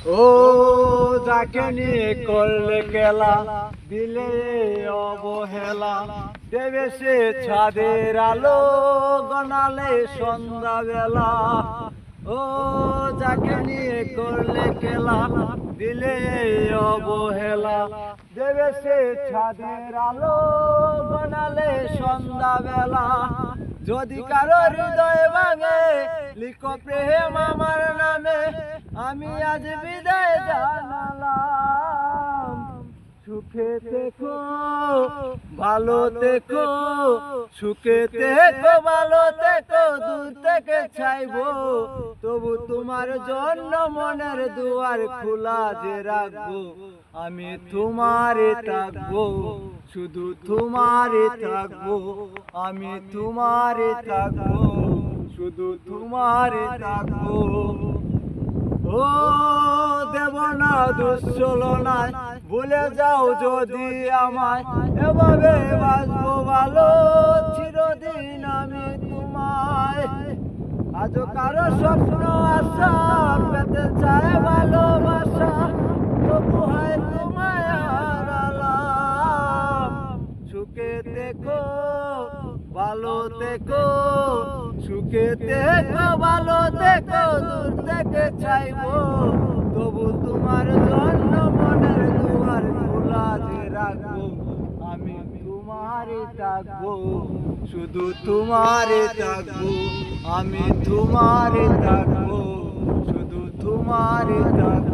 ও যাকে নিয়ে করলে খেলা, দিলে অবহেলা, দেবে সে ছাদের আলো, গনালে সন্ধ্যা বেলা। ও যাকে নিয়ে করলে খেলা, দিলে অবহেলা, দেবে সে ছাদের আলো, গনালে সন্ধ্যা বেলা। যদি কারো হৃদয় ভাঙে, লিখো প্রেম আমার নামে, আমি আজ বিদায় জানালাম। সুখে থেকো, ভালো থেকো, সুখে থেকো, ভালো থেকো, দূর থেকে চাইবো, তবু তোমার জন্য মনের দুয়ার খোলা যে রাখবো। আমি তোমারে থাকবো, শুধু তোমারে থাকবো, আমি তোমারে থাকবো, শুধু তোমারে থাকবো। ও দেব না দুশ্চলনায়, ভুলে যাও যদি আমায়, এভাবে বাঁচবো ভালো চিরদিন আমি তোমায়। আজ কারো স্বপ্ন আশা পেতে চায় ভালোবাসা, তবু হয় তোমায় হারালাম। সুখে থেকো, ভালো থেকো, সুখে থেকো, ভালো থেকো, দূর থেকে চাইবো, তবু তোমার জন্য মনের দুয়ার খোলা যে রাখবো। আমি তোমারে থাকবো, শুধু তোমারে থাকবো, আমি তোমারে থাকবো, শুধু তোমারে থাকবো।